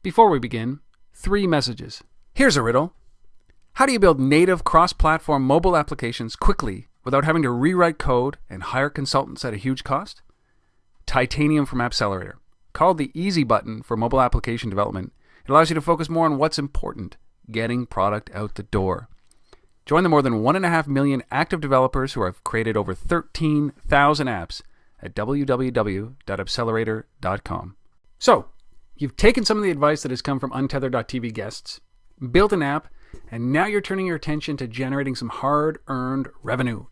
Before we begin, 3 messages. Here's a riddle. How do you build native cross-platform mobile applications quickly without having to rewrite code and hire consultants at a huge cost? Titanium from Appcelerator. Called the easy button for mobile application development, it allows you to focus more on what's important, getting product out the door. Join the more than 1.5 million active developers who have created over 13,000 apps at www.appcelerator.com. So, you've taken some of the advice that has come from Untethered.tv guests, built an app, and now you're turning your attention to generating some hard-earned revenue.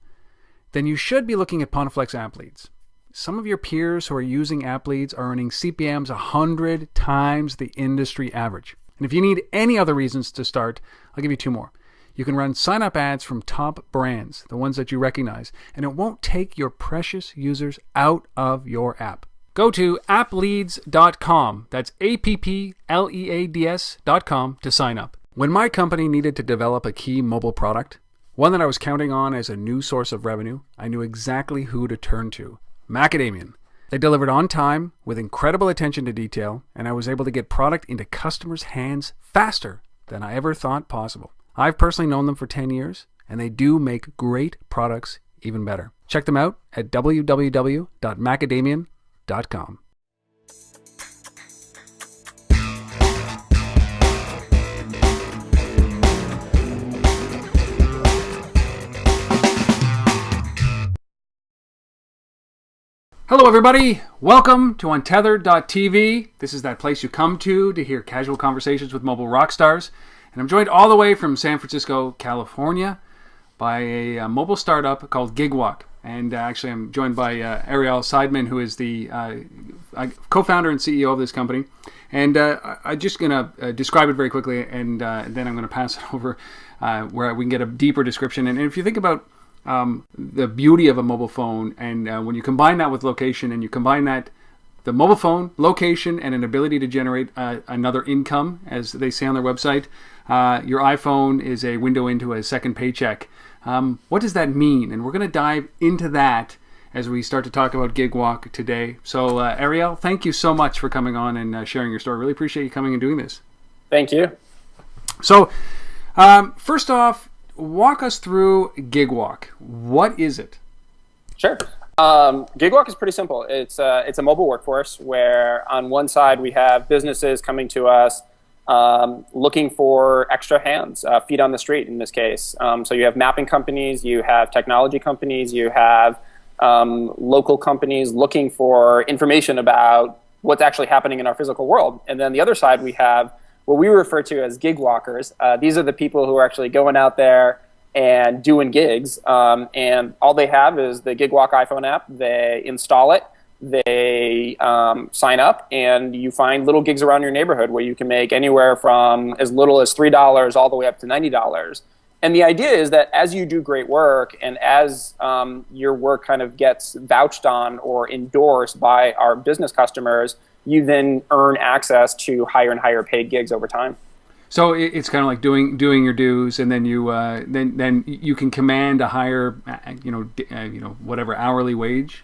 Then you should be looking at Pontiflex App Leads. Some of your peers who are using App Leads are earning CPMs 100 times the industry average. And if you need any other reasons to start, I'll give you 2 more. You can run sign-up ads from top brands, the ones that you recognize, and it won't take your precious users out of your app. Go to appleads.com, that's appleads.com, to sign up. When my company needed to develop a key mobile product, one that I was counting on as a new source of revenue, I knew exactly who to turn to. Macadamian. They delivered on time with incredible attention to detail, and I was able to get product into customers' hands faster than I ever thought possible. I've personally known them for 10 years, and they do make great products even better. Check them out at www.macadamian.com. Hello everybody, welcome to Untethered.tv. This is that place you come to hear casual conversations with mobile rock stars. And I'm joined all the way from San Francisco, California by a mobile startup called Gigwalk. And actually I'm joined by Ariel Seidman, who is the co-founder and CEO of this company. And I'm just going to describe it very quickly, and then I'm going to pass it over where we can get a deeper description. And if you think about the beauty of a mobile phone, and when you combine that with location, and you combine that, the mobile phone, location, and an ability to generate another income, as they say on their website, your iPhone is a window into a second paycheck. What does that mean? And we're going to dive into that as we start to talk about Gigwalk today. So Ariel, thank you so much for coming on and sharing your story. Really appreciate you coming and doing this. Thank you. So first off, walk us through Gigwalk. What is it? Sure. Gigwalk is pretty simple. It's a mobile workforce where on one side we have businesses coming to us looking for extra hands, feet on the street in this case. So you have mapping companies, you have technology companies, you have local companies looking for information about what's actually happening in our physical world. And then the other side we have what we refer to as Gigwalkers. These are the people who are actually going out there and doing gigs, and all they have is the Gigwalk iPhone app. They install it, they sign up, and you find little gigs around your neighborhood where you can make anywhere from as little as $3 all the way up to $90. And the idea is that as you do great work, and as your work kind of gets vouched on or endorsed by our business customers, you then earn access to higher and higher paid gigs over time. So it's kind of like doing your dues, and then you then you can command a higher whatever hourly wage.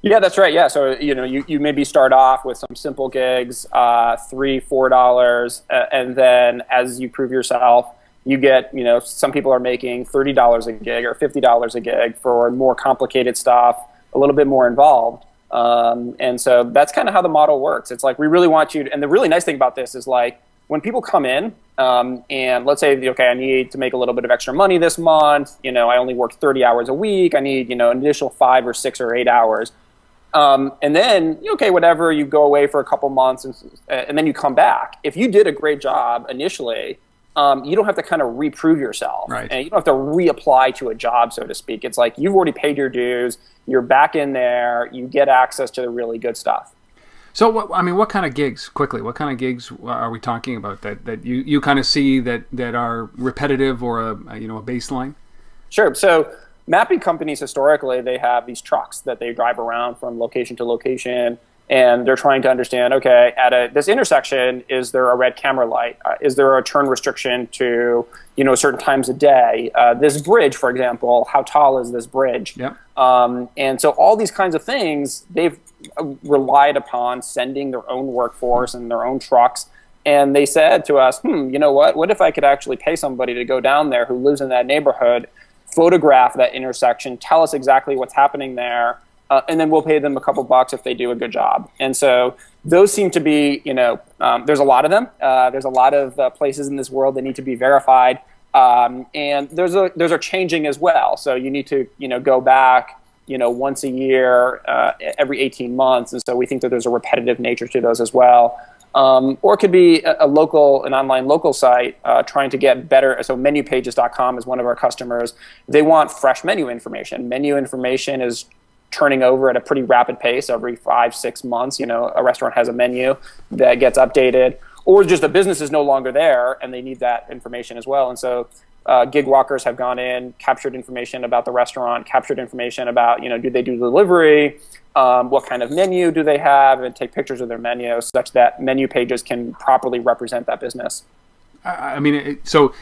Yeah, that's right. Yeah, so you maybe start off with some simple gigs, $3-4, and then as you prove yourself, you get some people are making $30 a gig or $50 a gig for more complicated stuff, a little bit more involved. And so that's kind of how the model works. It's like we really want you to, and the really nice thing about this is like when people come in and let's say, okay, I need to make a little bit of extra money this month. I only work 30 hours a week. I need, an additional 5 or 6 or 8 hours. And then, okay, whatever, you go away for a couple months and then you come back. If you did a great job initially, you don't have to kind of reprove yourself. Right. And you don't have to reapply to a job, so to speak. It's like you've already paid your dues. You're back in there. You get access to the really good stuff. So, what kind of gigs, quickly, what kind of gigs are we talking about that you kind of see that are repetitive or a baseline? Sure. So mapping companies, historically, they have these trucks that they drive around from location to location, and they're trying to understand, okay, at this intersection, is there a red camera light? Is there a turn restriction to, certain times a day? This bridge, for example, how tall is this bridge? Yep. And so all these kinds of things, they've relied upon sending their own workforce and their own trucks And they said to us, you know what if I could actually pay somebody to go down there who lives in that neighborhood, photograph that intersection, tell us exactly what's happening there, and then we'll pay them a couple bucks if they do a good job. And so those seem to be, there's a lot of them. There's a lot of places in this world that need to be verified. And those are changing as well. So you need to, go back, once a year, every 18 months. And so we think that there's a repetitive nature to those as well. Or it could be an online local site trying to get better. So menupages.com is one of our customers. They want fresh menu information. Menu information is turning over at a pretty rapid pace. Every 5-6 months, a restaurant has a menu that gets updated, or just the business is no longer there and they need that information as well. And so Gigwalkers have gone in, captured information about the restaurant, captured information about, do they do delivery, what kind of menu do they have, and take pictures of their menu such that menu pages can properly represent that business. I mean, so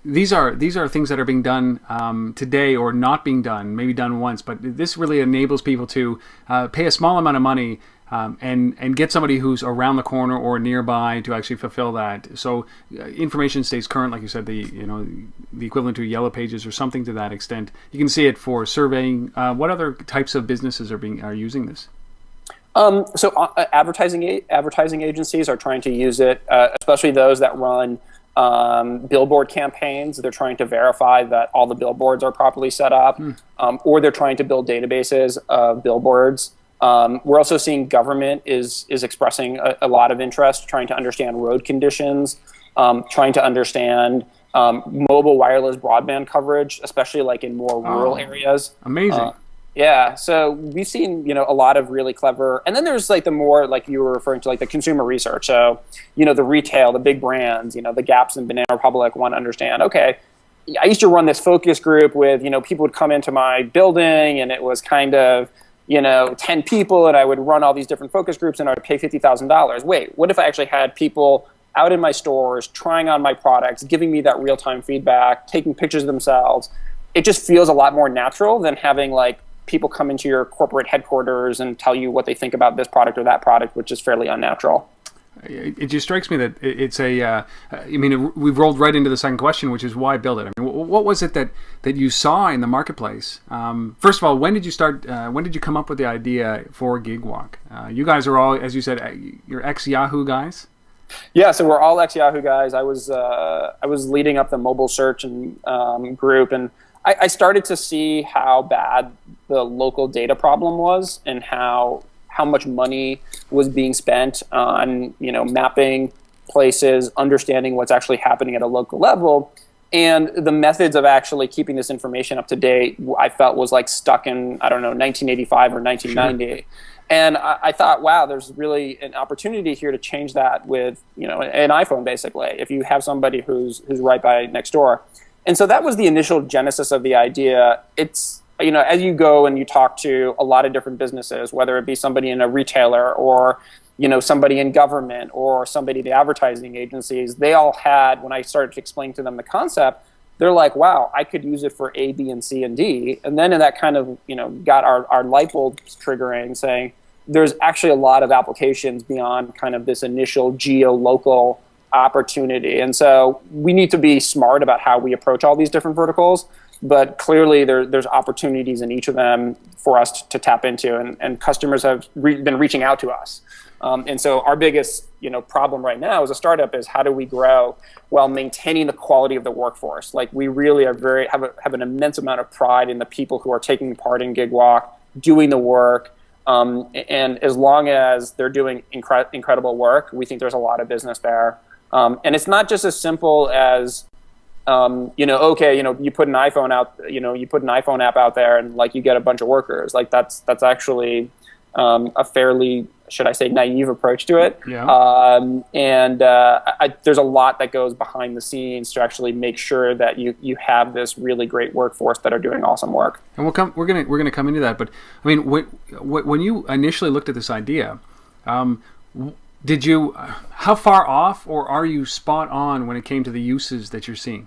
these are things that are being done today, or not being done, maybe done once, but this really enables people to pay a small amount of money and get somebody who's around the corner or nearby to actually fulfill that. So information stays current, like you said, the equivalent to Yellow Pages or something to that extent. You can see it for surveying. What other types of businesses are using this? So advertising agencies are trying to use it, especially those that run billboard campaigns. They're trying to verify that all the billboards are properly set up, or they're trying to build databases of billboards. We're also seeing government is expressing a lot of interest, trying to understand road conditions, trying to understand mobile wireless broadband coverage, especially like in more rural areas. Amazing. Yeah, so we've seen, a lot of really clever, and then there's like the more, like you were referring to, like the consumer research. So, the retail, the big brands, the Gaps and Banana Republic want to understand, okay, I used to run this focus group with, people would come into my building and it was kind of, 10 people, and I would run all these different focus groups and I would pay $50,000. Wait, what if I actually had people out in my stores trying on my products, giving me that real-time feedback, taking pictures of themselves? It just feels a lot more natural than having like people come into your corporate headquarters and tell you what they think about this product or that product, which is fairly unnatural. It just strikes me that it's we've rolled right into the second question, which is why build it? I mean, what was it that you saw in the marketplace? First of all, when did you start? When did you come up with the idea for Gigwalk? You guys are all, as you said, you're ex-Yahoo guys. Yeah, so we're all ex-Yahoo guys. I was leading up the mobile search and group, and I started to see how bad the local data problem was, and how much money was being spent on mapping places, understanding what's actually happening at a local level, and the methods of actually keeping this information up to date, I felt was like stuck in, I don't know, 1985 or 1990. Sure. And I thought, wow, there's really an opportunity here to change that with an iPhone, basically, if you have somebody who's right by next door. And so that was the initial genesis of the idea. It's, as you go and you talk to a lot of different businesses, whether it be somebody in a retailer or, somebody in government or somebody in the advertising agencies, they all had, when I started to explain to them the concept, they're like, wow, I could use it for A, B, and C, and D. And then that kind of, got our light bulbs triggering, saying there's actually a lot of applications beyond kind of this initial geo-local opportunity. And so we need to be smart about how we approach all these different verticals, but clearly there's opportunities in each of them for us to tap into, and customers have been reaching out to us. And so our biggest problem right now as a startup is how do we grow while maintaining the quality of the workforce? Like, we really are have an immense amount of pride in the people who are taking part in Gigwalk, doing the work, and as long as they're doing incredible work, we think there's a lot of business there. And it's not just as simple as, you put an iPhone out, you put an iPhone app out there and like you get a bunch of workers. Like that's actually a fairly, should I say, naive approach to it. Yeah. There's a lot that goes behind the scenes to actually make sure that you have this really great workforce that are doing awesome work. And we're gonna come into that. But I mean, when you initially looked at this idea, did you, how far off, or are you spot on when it came to the uses that you're seeing?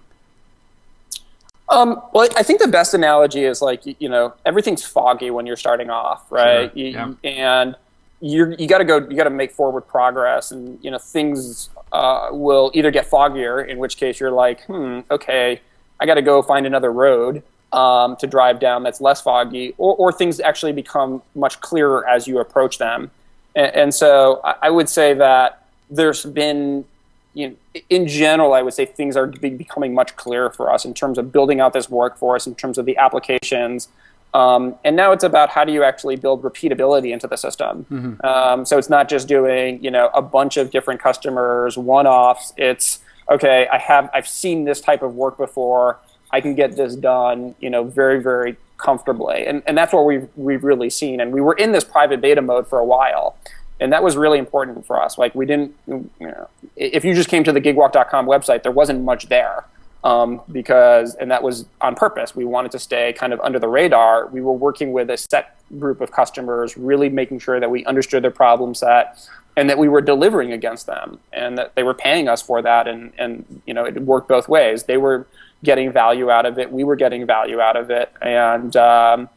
Well, I think the best analogy is like, everything's foggy when you're starting off, right? Sure. Yeah. And you got to make forward progress, and things will either get foggier, in which case you're like, okay, I got to go find another road to drive down that's less foggy, or things actually become much clearer as you approach them. And so I would say that there's been, in general, I would say things are becoming much clearer for us in terms of building out this workforce, in terms of the applications. And now it's about how do you actually build repeatability into the system. So it's not just doing, a bunch of different customers, one-offs. It's, okay, I've seen this type of work before. I can get this done, very, very comfortably. And that's what we've really seen. And we were in this private beta mode for a while. And that was really important for us. Like, we didn't, if you just came to the Gigwalk.com website, there wasn't much there. And that was on purpose. We wanted to stay kind of under the radar. We were working with a set group of customers, really making sure that we understood their problem set and that we were delivering against them and that they were paying us for that. And it worked both ways. They were getting value out of it. We were getting value out of it. And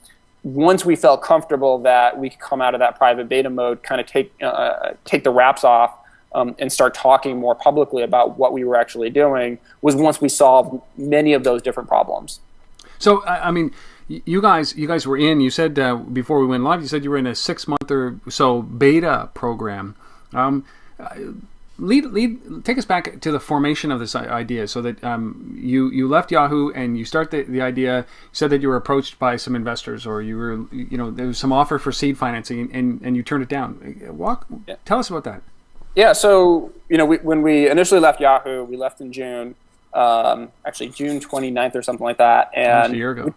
once we felt comfortable that we could come out of that private beta mode, kind of take the wraps off, and start talking more publicly about what we were actually doing, was once we solved many of those different problems. So, I mean, you guys were in, you said before we went live, you said you were in a 6-month or so beta program. Take us back to the formation of this idea, so that you left Yahoo and you start the idea. You said that you were approached by some investors, or you were, there was some offer for seed financing, and you turned it down. Tell us about that. Yeah, so when we initially left Yahoo, we left in June, actually June 29th or something like that, and almost a year ago.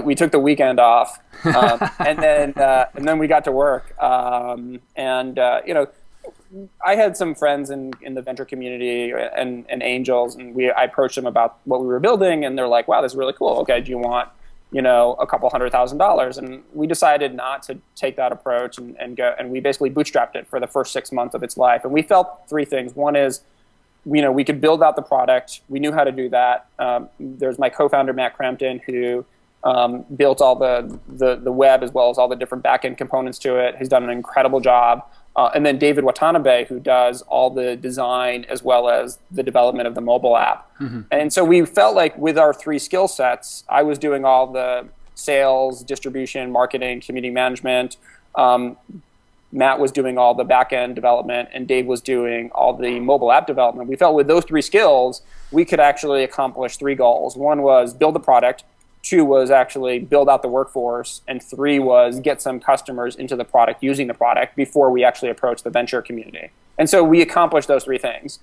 We took the weekend off, and then we got to work, I had some friends in the venture community and angels, and I approached them about what we were building, and they're like, "Wow, this is really cool. Okay, do you want a couple $100,000?" And we decided not to take that approach and go, and we basically bootstrapped it for the first 6 months of its life. And we felt 3 things. One is, we could build out the product. We knew how to do that. There's my co-founder, Matt Crampton, who built all the web as well as all the different back-end components to it. He's done an incredible job. And then David Watanabe, who does all the design as well as the development of the mobile app. And so we felt like with our 3 skill sets, I was doing all the sales, distribution, marketing, community management. Matt was doing all the back-end development, and Dave was doing all the mobile app development. We felt with those 3 skills, we could actually accomplish 3 goals. 1 was build the product. 2 was actually build out the workforce, and 3 was get some customers into the product, using the product, before we actually approach the venture community. And so we accomplished those 3 things.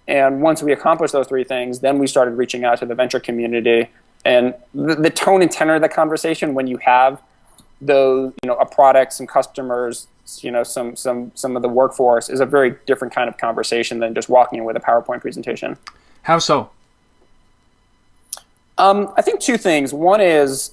And once we accomplished those 3 things, then we started reaching out to the venture community. And the tone and tenor of the conversation, when you have those, a product, some customers, some of the workforce, is a very different kind of conversation than just walking in with a PowerPoint presentation. How so? I think 2 things. One is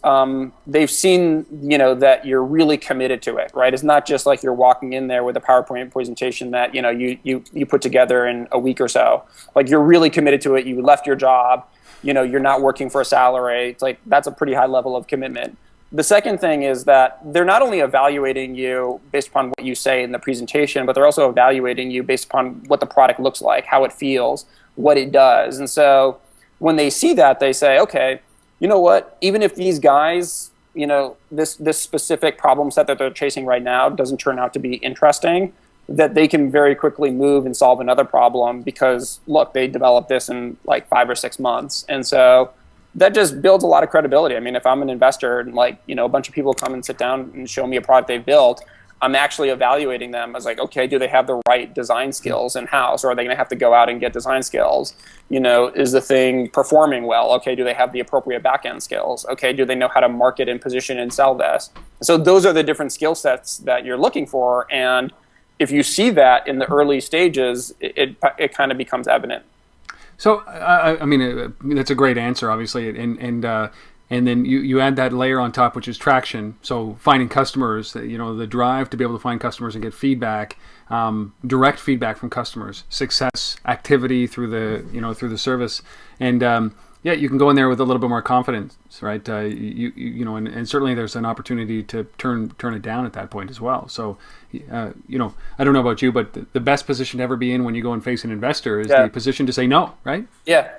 they've seen, that you're really committed to it, right? It's not just like you're walking in there with a PowerPoint presentation that, you put together in a week or so. Like, you're really committed to it. You left your job. You're not working for a salary. It's like, that's a pretty high level of commitment. The second thing is that they're not only evaluating you based upon what you say in the presentation, but they're also evaluating you based upon what the product looks like, how it feels, what it does. And so when they see that, they say, okay, you know what, even if these guys, this specific problem set that they're chasing right now doesn't turn out to be interesting, that they can very quickly move and solve another problem because, look, they developed this in like 5 or 6 months. And so that just builds a lot of credibility. I mean, if I'm an investor and a bunch of people come and sit down and show me a product they've built, I'm actually evaluating them as like, okay, do they have the right design skills in-house, or are they going to have to go out and get design skills? Is the thing performing well? Okay, do they have the appropriate back-end skills? Okay, do they know how to market and position and sell this? So those are the different skill sets that you're looking for, and if you see that in the early stages, it kind of becomes evident. So, I mean, that's a great answer, obviously, and then you add that layer on top, which is traction. So finding customers, the drive to be able to find customers and get feedback, direct feedback from customers, success, activity through the service, and Yeah, you can go in there with a little bit more confidence, right? You know, and certainly there's an opportunity to turn it down at that point as well. So, you know, I don't know about you, but the best position to ever be in when you go and face an investor is the position to say no, right? Yeah,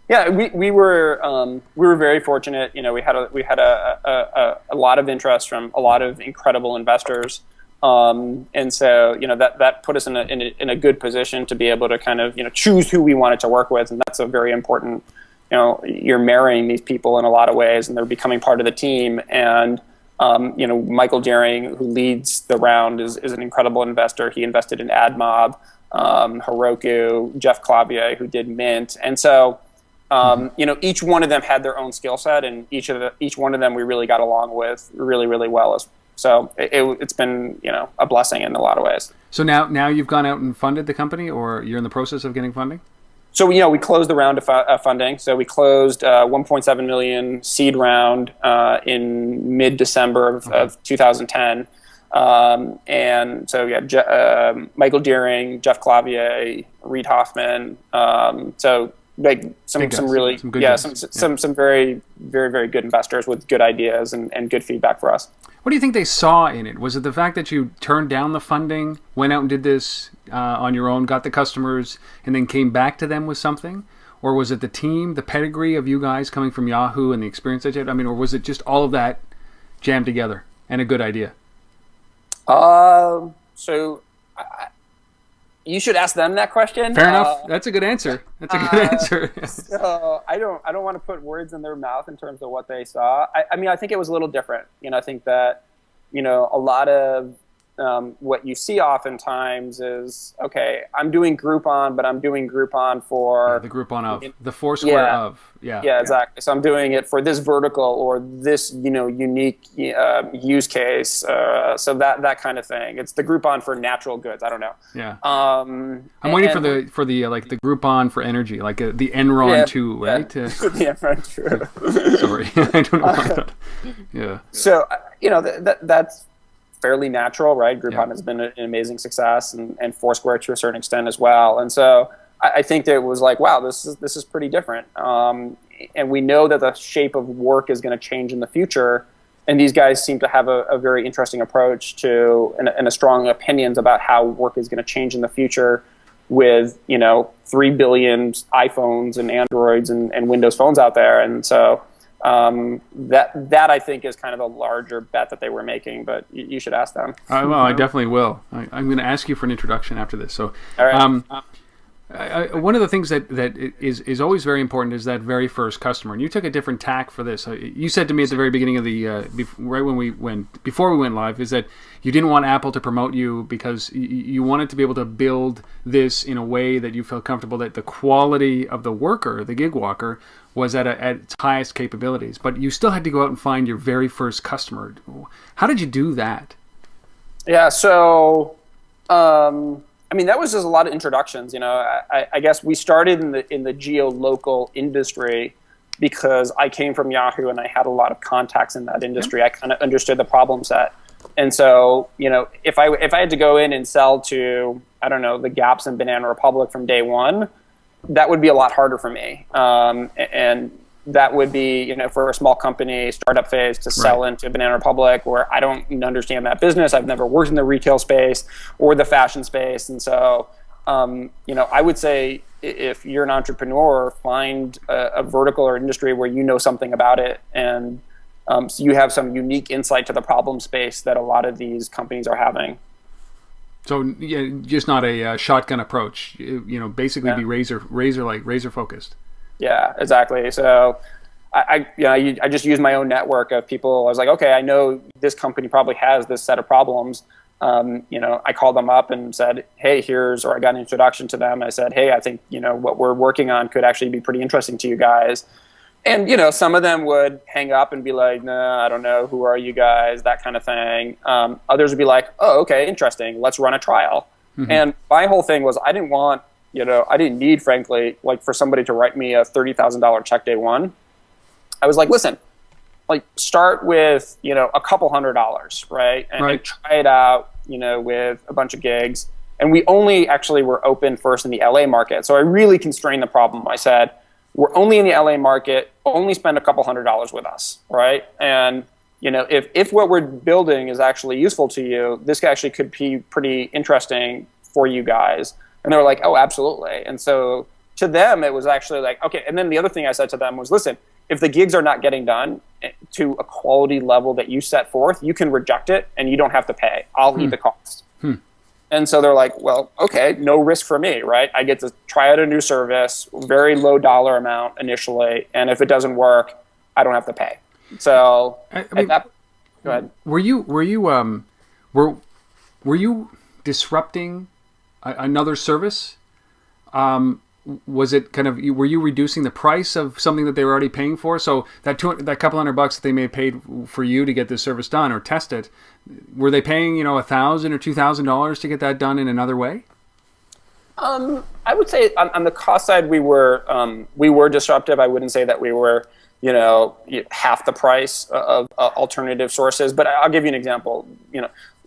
yeah. We were very fortunate. You know, we had a lot of interest from a lot of incredible investors. And so, you know, that put us in a good position to be able to kind of, you know, choose who we wanted to work with. And that's a very important, you know, you're marrying these people in a lot of ways and they're becoming part of the team. And, you know, Michael Deering, who leads the round, is an incredible investor. He invested in AdMob, Heroku, Jeff Clavier, who did Mint. And so, you know, each one of them had their own skill set, and each one of them we really got along with really, really well. So it's been, you know, a blessing in a lot of ways. So now you've gone out and funded the company, or you're in the process of getting funding? So, you know, we closed the round of funding. So we closed $1.7 million seed round in mid-December of 2010. And so, yeah, Michael Deering, Jeff Clavier, Reid Hoffman. So like some very, very, very good investors with good ideas and good feedback for us. What do you think they saw in it? Was it the fact that you turned down the funding, went out and did this on your own, got the customers, and then came back to them with something? Or was it the team, the pedigree of you guys coming from Yahoo and the experience that you had? I mean, or was it just all of that jammed together and a good idea? You should ask them that question. Fair enough. That's a good answer. That's a good answer. So I don't want to put words in their mouth in terms of what they saw. I mean, I think it was a little different. You know, I think that, you know, a lot of what you see oftentimes is, okay, I'm doing Groupon, but I'm doing Groupon for the Groupon of the Foursquare of. Yeah, exactly. So I'm doing it for this vertical or this, you know, unique use case. So that kind of thing. It's the Groupon for natural goods. I don't know. Yeah. I'm waiting for the like the Groupon for energy, like the Enron 2, right? The Enron 2. Sorry, I don't know about that. Yeah. So you know that's fairly natural, right? Groupon has been an amazing success, and Foursquare to a certain extent as well. And so I think that it was like, wow, this is pretty different. And we know that the shape of work is going to change in the future. And these guys seem to have a very interesting approach to and a strong opinions about how work is going to change in the future with, you know, 3 billion iPhones and Androids and Windows phones out there. And so that I think is kind of the larger bet that they were making, but you should ask them. Well, I definitely will. I'm going to ask you for an introduction after this. So, all right. One of the things that is always very important is that very first customer. And you took a different tack for this. You said to me at the very beginning of the before we went live, is that you didn't want Apple to promote you because you wanted to be able to build this in a way that you felt comfortable that the quality of the worker, the gig walker, was at its highest capabilities. But you still had to go out and find your very first customer. How did you do that? Yeah. So. I mean, that was just a lot of introductions. You know, I guess we started in the geo-local industry because I came from Yahoo and I had a lot of contacts in that industry. I kind of understood the problem set. And so, you know, if I had to go in and sell to, I don't know, the Gaps and Banana Republic from day one, that would be a lot harder for me. And that would be, you know, for a small company, startup phase, to sell into Banana Republic, where I don't understand that business. I've never worked in the retail space or the fashion space. And so, you know, I would say if you're an entrepreneur, find a vertical or industry where you know something about it, and so you have some unique insight to the problem space that a lot of these companies are having. So yeah, just not a shotgun approach, you know, basically be razor focused. Yeah, exactly. So I just used my own network of people. I was like, okay, I know this company probably has this set of problems. You know, I called them up and said, hey, or I got an introduction to them. I said, hey, I think, you know, what we're working on could actually be pretty interesting to you guys. And, you know, some of them would hang up and be like, nah, I don't know. Who are you guys? That kind of thing. Others would be like, oh, okay, interesting. Let's run a trial. Mm-hmm. And my whole thing was I didn't need, frankly, like for somebody to write me a $30,000 check day one. I was like, listen, like start with, you know, a couple $100s, right? And try it out, you know, with a bunch of gigs. And we only actually were open first in the LA market. So I really constrained the problem. I said, we're only in the LA market, only spend a couple $100s with us, right? And if what we're building is actually useful to you, this actually could be pretty interesting for you guys. And they were like, oh, absolutely. And so to them, it was actually like, okay. And then the other thing I said to them was, listen, if the gigs are not getting done to a quality level that you set forth, you can reject it and you don't have to pay. I'll eat the cost. And so they're like, well, okay, no risk for me, right? I get to try out a new service, very low dollar amount initially, and if it doesn't work, I don't have to pay. So I mean, go ahead. Were you disrupting another service? Was it kind of, were you reducing the price of something that they were already paying for? So that couple $100 that they may have paid for you to get this service done or test it, were they paying $1,000 or $2,000 to get that done in another way? I would say on the cost side, we were disruptive. I wouldn't say that we were half the price of alternative sources. But I'll give you an example.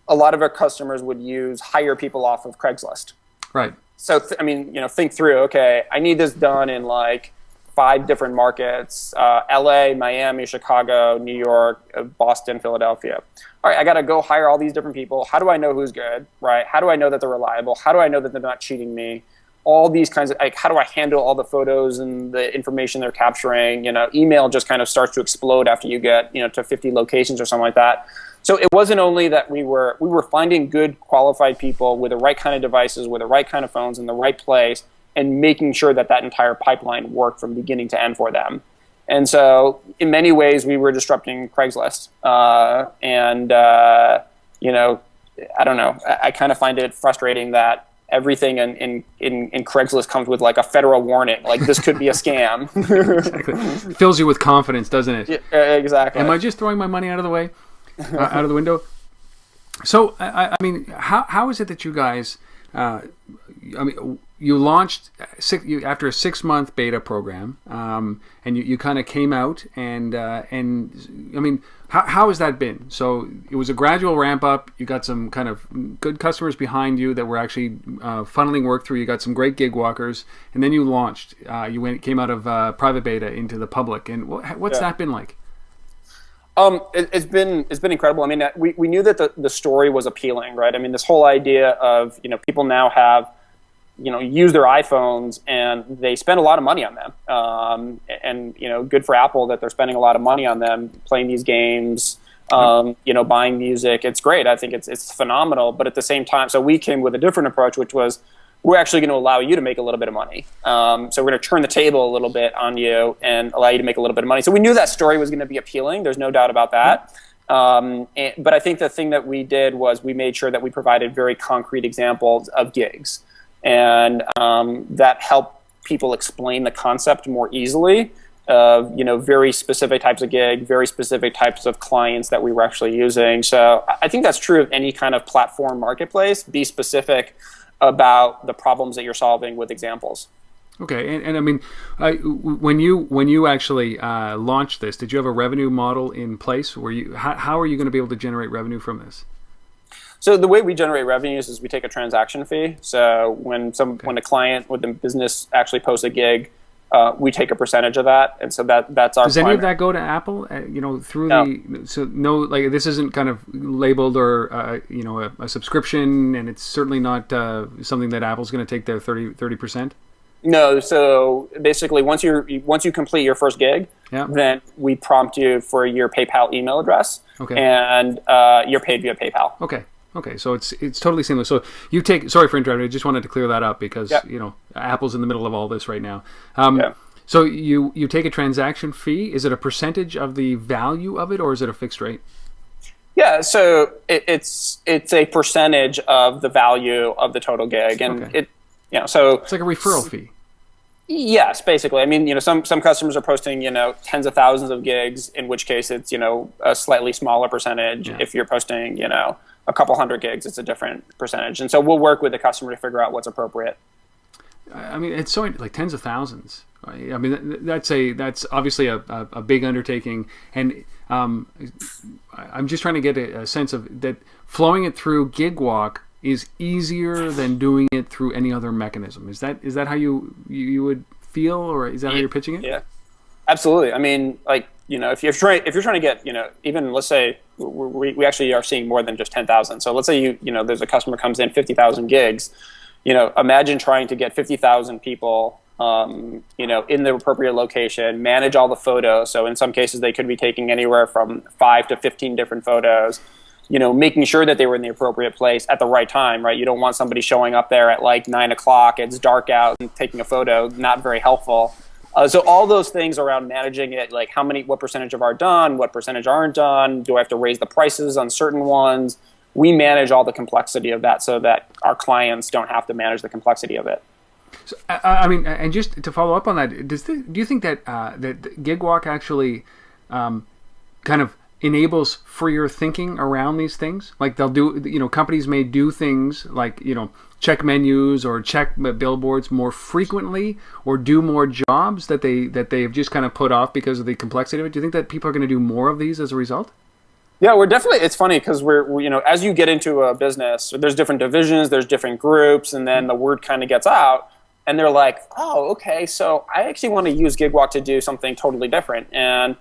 A lot of our customers would hire people off of Craigslist. Right. So, think through, okay, I need this done in like 5 different markets, LA, Miami, Chicago, New York, Boston, Philadelphia. All right, I got to go hire all these different people. How do I know who's good, right? How do I know that they're reliable? How do I know that they're not cheating me? All these kinds of, how do I handle all the photos and the information they're capturing? Email just kind of starts to explode after you get, to 50 locations or something like that. So it wasn't only that we were finding good qualified people with the right kind of devices, with the right kind of phones in the right place, and making sure that entire pipeline worked from beginning to end for them. And so in many ways, we were disrupting Craigslist. I don't know. I kind of find it frustrating that everything in Craigslist comes with like a federal warning, like this could be a scam. Exactly. Fills you with confidence, doesn't it? Yeah, exactly. Am I just throwing my money out of the way? Out of the window. So, I mean, how is it that you guys, you launched after a 6-month beta program, and you kind of came out and I mean, how has that been? So it was a gradual ramp up. You got some kind of good customers behind you that were actually funneling work through. You got some great Gigwalkers, and then you launched. Came out of private beta into the public. And what's that been like? It's been incredible. I mean, we knew that the story was appealing, right? I mean, this whole idea of people now have use their iPhones and they spend a lot of money on them, and good for Apple that they're spending a lot of money on them, playing these games, buying music. It's great. I think it's phenomenal. But at the same time, so we came with a different approach, which was, we're actually going to allow you to make a little bit of money. So we're going to turn the table a little bit on you and allow you to make a little bit of money. So we knew that story was going to be appealing. There's no doubt about that. But I think the thing that we did was we made sure that we provided very concrete examples of gigs. And that helped people explain the concept more easily of, very specific types of gig, very specific types of clients that we were actually using. So I think that's true of any kind of platform marketplace. Be specific about the problems that you're solving with examples. Okay, and I mean, when you actually launched this, did you have a revenue model in place? How are you going to be able to generate revenue from this? So the way we generate revenues is we take a transaction fee. So when a client with the business actually posts a gig, we take a percentage of that, and so that's our. Does any of that go to Apple? Through no, this isn't kind of labeled or a subscription, and it's certainly not something that Apple's going to take their 30%. No, so basically, once you complete your first gig, then we prompt you for your PayPal email address, and you're paid via PayPal. Okay, so it's totally seamless. So you take, sorry for interrupting, I just wanted to clear that up because Apple's in the middle of all this right now. So you take a transaction fee. Is it a percentage of the value of it, or is it a fixed rate? Yeah, so it's a percentage of the value of the total gig, and so it's like a referral fee. Yes, basically. I mean, some customers are posting, tens of thousands of gigs, in which case it's, a slightly smaller percentage. If you're posting, a couple hundred gigs, it's a different percentage. And so we'll work with the customer to figure out what's appropriate. I mean, it's so like tens of thousands. Right? I mean, that's obviously a big undertaking, and I'm just trying to get a sense of that flowing it through Gigwalk is easier than doing it through any other mechanism. Is that how you would feel, or is that how you're pitching it? Yeah, absolutely. I mean, like, if you're trying to get, even let's say we actually are seeing more than just 10,000. So let's say there's a customer comes in 50,000 gigs. Imagine trying to get 50,000 people, in the appropriate location, manage all the photos. So in some cases, they could be taking anywhere from 5 to 15 different photos. Making sure that they were in the appropriate place at the right time, right? You don't want somebody showing up there at like 9 o'clock, it's dark out, and taking a photo, not very helpful. So all those things around managing it, like what percentage are done, what percentage aren't done, do I have to raise the prices on certain ones? We manage all the complexity of that so that our clients don't have to manage the complexity of it. So, I mean, and just to follow up on that, do you think that that Gigwalk actually kind of enables freer thinking around these things? Like they'll do, companies may do things like, check menus or check billboards more frequently, or do more jobs that they've just kind of put off because of the complexity of it. Do you think that people are going to do more of these as a result? Yeah, it's funny because we're as you get into a business, there's different divisions, there's different groups, and then the word kind of gets out, and they're like, oh, okay, so I actually want to use Gigwalk to do something totally different. And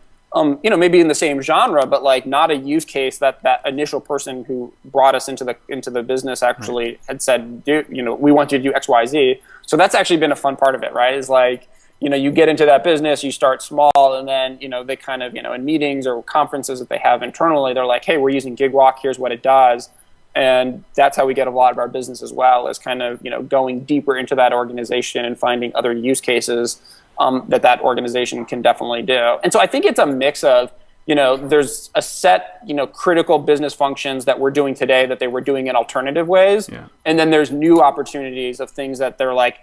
maybe in the same genre, but like not a use case that initial person who brought us into the business actually had said, we want you to do X, Y, Z. So that's actually been a fun part of it, right? Is like, you get into that business, you start small, and then, they kind of, in meetings or conferences that they have internally, they're like, hey, we're using Gigwalk, here's what it does. And that's how we get a lot of our business as well, is kind of, going deeper into that organization and finding other use cases that organization can definitely do. And so I think it's a mix of, there's a set, critical business functions that we're doing today that they were doing in alternative ways. Yeah. And then there's new opportunities of things that they're like,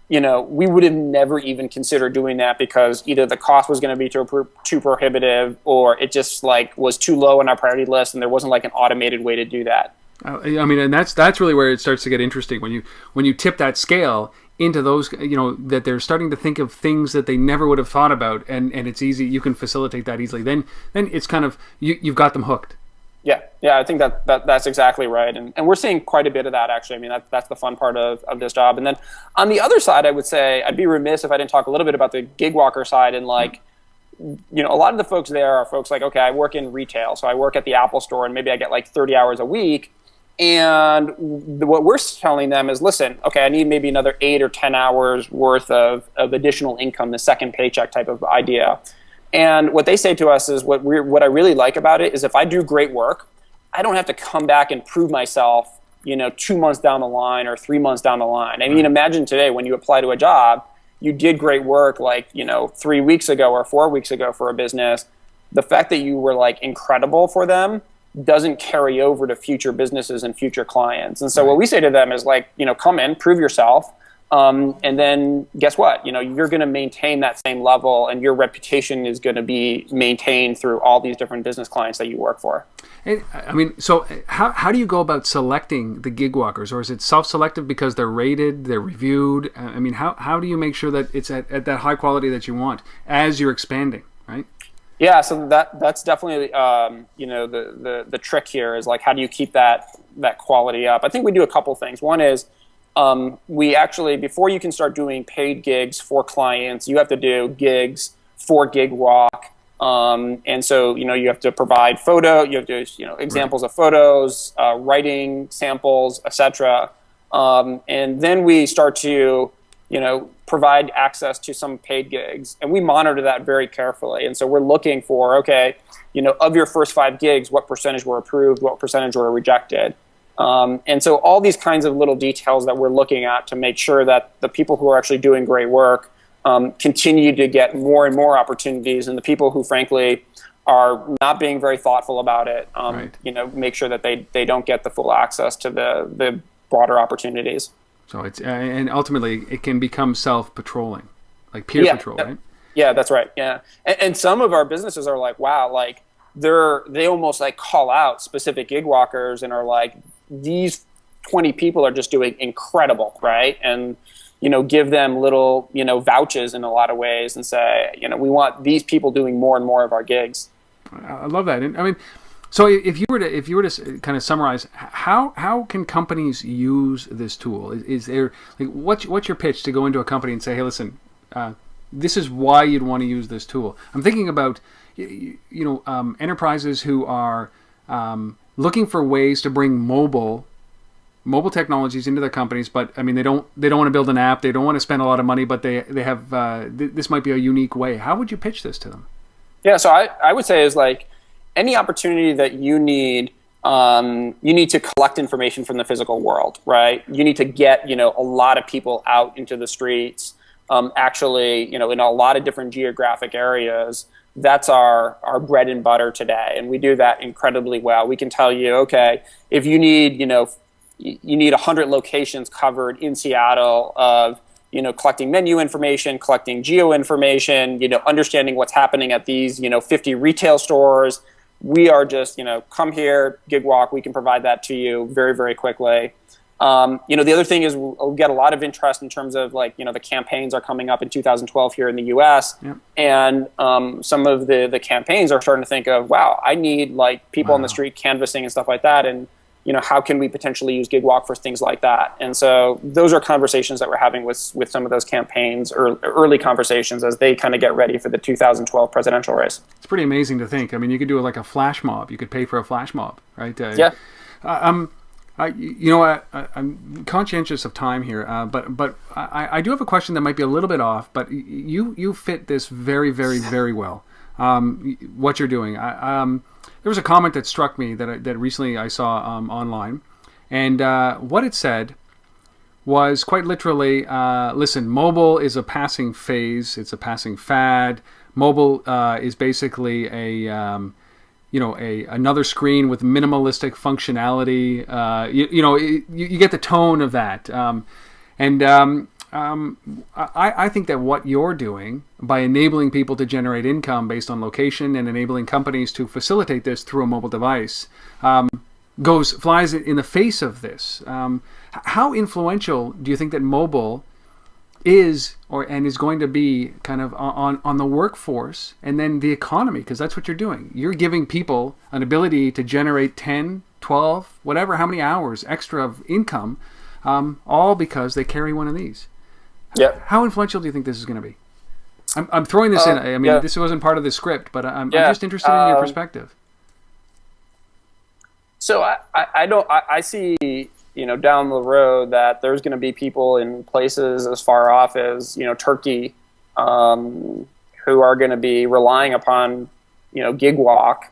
we would have never even considered doing that because either the cost was going to be too prohibitive, or it just like was too low on our priority list and there wasn't like an automated way to do that. I mean, and that's really where it starts to get interesting when you tip that scale into those, that they're starting to think of things that they never would have thought about, and it's easy, you can facilitate that easily. Then it's kind of, you've got them hooked. Yeah, I think that's exactly right. And we're seeing quite a bit of that, actually. I mean, that's the fun part of this job. And then on the other side, I would say, I'd be remiss if I didn't talk a little bit about the Gigwalker side. And like, a lot of the folks there are folks like, okay, I work in retail, so I work at the Apple store, and maybe I get like 30 hours a week. And what we're telling them is, listen, okay, I need maybe another 8 or 10 hours worth of additional income, the second paycheck type of idea. And what they say to us is, what I really like about it is, if I do great work, I don't have to come back and prove myself, 2 months down the line or 3 months down the line. I mean, imagine today when you apply to a job, you did great work like, 3 weeks ago or 4 weeks ago for a business. The fact that you were like incredible for them doesn't carry over to future businesses and future clients. And so what we say to them is like, come in, prove yourself. And then guess what? You're going to maintain that same level, and your reputation is going to be maintained through all these different business clients that you work for. And, I mean, so how do you go about selecting the Gigwalkers? Or is it self-selective because they're rated, they're reviewed? I mean, how do you make sure that it's at that high quality that you want as you're expanding, right? Yeah, so that's definitely the trick here is like, how do you keep that quality up? I think we do a couple things. One is we actually, before you can start doing paid gigs for clients, you have to do gigs for Gigwalk. And so you have to provide you have to examples of photos, writing samples, etc. And then we start to provide access to some paid gigs, and we monitor that very carefully. And so we're looking for, okay, of your first 5 gigs, what percentage were approved, what percentage were rejected. And so all these kinds of little details that we're looking at to make sure that the people who are actually doing great work continue to get more and more opportunities, and the people who frankly are not being very thoughtful about it, make sure that they don't get the full access to the broader opportunities. So it's and ultimately it can become self-patrolling, like peer patrol, right? Yeah, that's right. Yeah, and some of our businesses are like, wow, like they almost like call out specific Gigwalkers and are like, these 20 people are just doing incredible, right? And give them little vouchers in a lot of ways and say, we want these people doing more and more of our gigs. I love that. And I mean, so if you were to kind of summarize, how can companies use this tool? Is there like what's your pitch to go into a company and say, hey, listen, this is why you'd want to use this tool. I'm thinking about enterprises who are looking for ways to bring mobile technologies into their companies, but I mean they don't want to build an app, they don't want to spend a lot of money, but they have this might be a unique way. How would you pitch this to them? Yeah, so I would say is like any opportunity that you need to collect information from the physical world, right? You need to get a lot of people out into the streets, actually in a lot of different geographic areas. That's our bread and butter today, and we do that incredibly well. We can tell you, okay, if you need 100 locations covered in Seattle of collecting menu information, collecting geo information, understanding what's happening at these 50 retail stores. We are just come here, Gigwalk. We can provide that to you very, very quickly. The other thing is we'll get a lot of interest in terms of the campaigns are coming up in 2012 here in the U.S. Yep. And some of the campaigns are starting to think of, wow, I need people on the street canvassing and stuff like that, and how can we potentially use Gigwalk for things like that? And so those are conversations that we're having with some of those campaigns, or early conversations, as they kind of get ready for the 2012 presidential race. It's pretty amazing to think. I mean, you could do it like a flash mob. You could pay for a flash mob, right? Yeah. I'm conscientious of time here, but I do have a question that might be a little bit off, but you fit this very, very, very well. What you're doing. There was a comment that struck me that recently I saw online, and what it said was quite literally, listen, mobile is a passing phase, it's a passing fad. Mobile is basically another screen with minimalistic functionality. You get the tone of that, I think that what you're doing by enabling people to generate income based on location and enabling companies to facilitate this through a mobile device flies in the face of this. How influential do you think that mobile is is going to be kind of on the workforce and then the economy? Because that's what you're doing. You're giving people an ability to generate 10, 12, whatever, how many hours extra of income, all because they carry one of these. Yeah. How influential do you think this is going to be? I'm throwing this in. I mean, this wasn't part of the script, but I'm just interested in your perspective. So I see, down the road that there's going to be people in places as far off as, Turkey, who are going to be relying upon, Gigwalk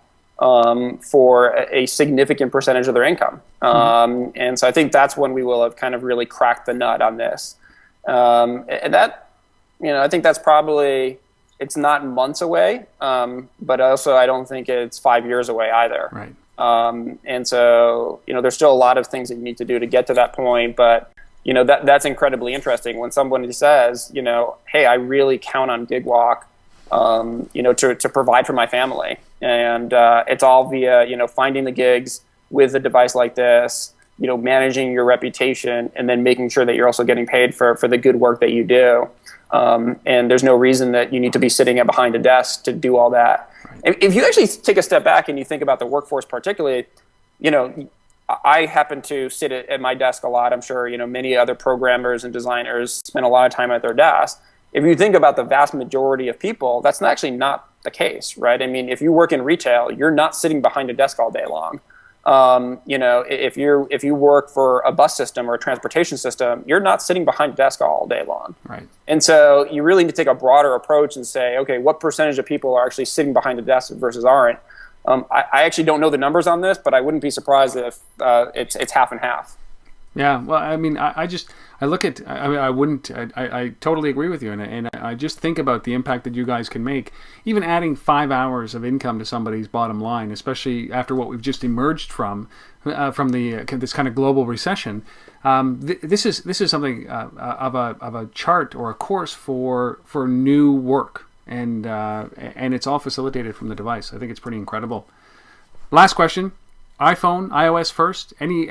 for a significant percentage of their income. And so I think that's when we will have kind of really cracked the nut on this. And that, I think that's probably, it's not months away, but also I don't think it's 5 years away either. Right. And so, there's still a lot of things that you need to do to get to that point, but, that's incredibly interesting when somebody says, hey, I really count on Gigwalk, to provide for my family. And it's all via, finding the gigs with a device like this, managing your reputation, and then making sure that you're also getting paid for the good work that you do. And there's no reason that you need to be sitting behind a desk to do all that. Right. If you actually take a step back and you think about the workforce particularly, I happen to sit at my desk a lot. I'm sure, many other programmers and designers spend a lot of time at their desk. If you think about the vast majority of people, that's actually not the case, right? I mean, if you work in retail, you're not sitting behind a desk all day long. If you work for a bus system or a transportation system, you're not sitting behind a desk all day long. Right. And so you really need to take a broader approach and say, okay, what percentage of people are actually sitting behind a desk versus aren't? I actually don't know the numbers on this, but I wouldn't be surprised if it's half and half. Yeah, well, I mean, I look at, I totally agree with you, and I just think about the impact that you guys can make, even adding 5 hours of income to somebody's bottom line, especially after what we've just emerged from this kind of global recession. This is something of a chart or a course for new work, and it's all facilitated from the device. I think it's pretty incredible. Last question. iPhone, iOS first. Any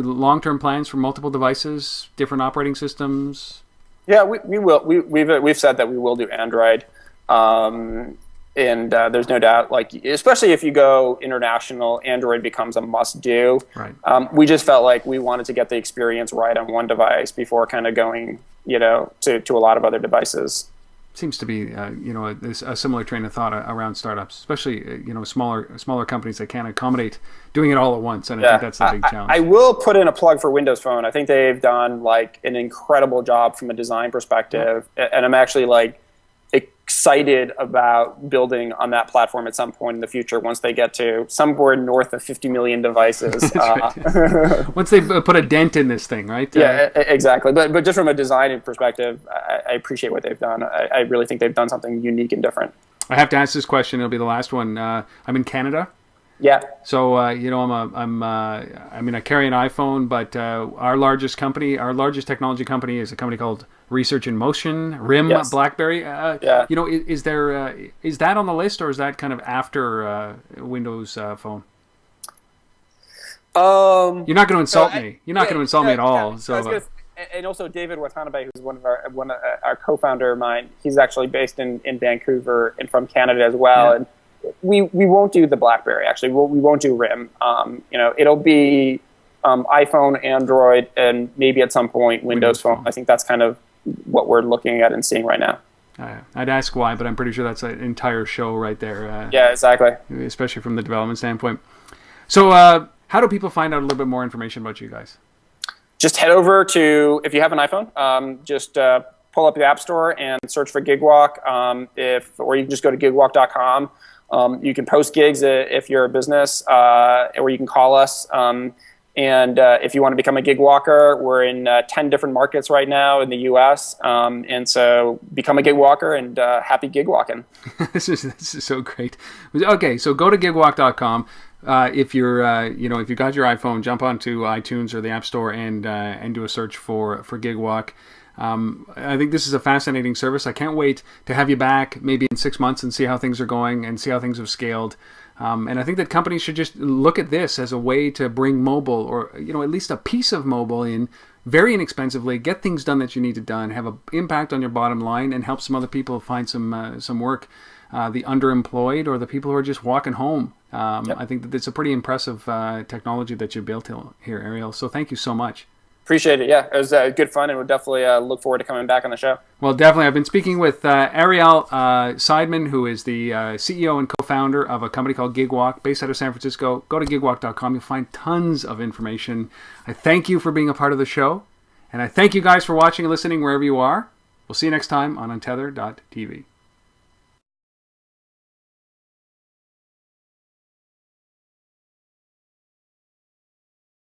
long-term plans for multiple devices, different operating systems? Yeah, we will. We've said that we will do Android, and there's no doubt. Especially if you go international, Android becomes a must-do. Right. We just felt like we wanted to get the experience right on one device before kind of going to a lot of other devices. Seems to be a similar train of thought around startups, especially smaller companies that can't accommodate doing it all at once, and I think that's the big challenge. I will put in a plug for Windows Phone. I think they've done like an incredible job from a design perspective, and I'm actually like excited about building on that platform at some point in the future once they get to somewhere north of 50 million devices. Once they put a dent in this thing, right? Yeah, exactly. But just from a design perspective, I appreciate what they've done. I really think they've done something unique and different. I have to ask this question. It'll be the last one. I'm in Canada. Yeah. So I carry an iPhone, but our largest technology company is a company called Research in Motion, RIM, yes. BlackBerry. Yeah. Is that on the list, or is that kind of after Windows Phone? You're not going to insult me. You're not going to insult me at all. Yeah. So. And also David Watanabe, who's one of our co-founder of mine. He's actually based in Vancouver and from Canada as well. Yeah. And we won't do the BlackBerry. Actually, we won't do RIM. It'll be iPhone, Android, and maybe at some point Windows Phone. I think that's kind of what we're looking at and seeing right now. I'd ask why, but I'm pretty sure that's an entire show right there. Yeah, exactly. Especially from the development standpoint. So, how do people find out a little bit more information about you guys? Just head over to, if you have an iPhone, just pull up the App Store and search for Gigwalk. Or you can just go to gigwalk.com. You can post gigs if you're a business, or you can call us. And if you want to become a Gigwalker, we're in 10 different markets right now in the U.S. And so become a Gigwalker and happy Gigwalking. This is so great. Okay, so go to gigwalk.com. If you're if you got your iPhone, jump onto iTunes or the App Store and do a search for Gigwalk. I think this is a fascinating service. I can't wait to have you back maybe in 6 months and see how things are going and see how things have scaled. And I think that companies should just look at this as a way to bring mobile, or at least a piece of mobile in very inexpensively, get things done that you need to done, have an impact on your bottom line, and help some other people find some work. The underemployed or the people who are just walking home. Yep. I think that it's a pretty impressive technology that you built here, Ariel. So thank you so much. Appreciate it. Yeah, it was good fun, and we'll definitely look forward to coming back on the show. Well, definitely. I've been speaking with Ariel Seidman, who is the CEO and co-founder of a company called Gigwalk, based out of San Francisco. Go to gigwalk.com. You'll find tons of information. I thank you for being a part of the show, and I thank you guys for watching and listening wherever you are. We'll see you next time on Untether.tv.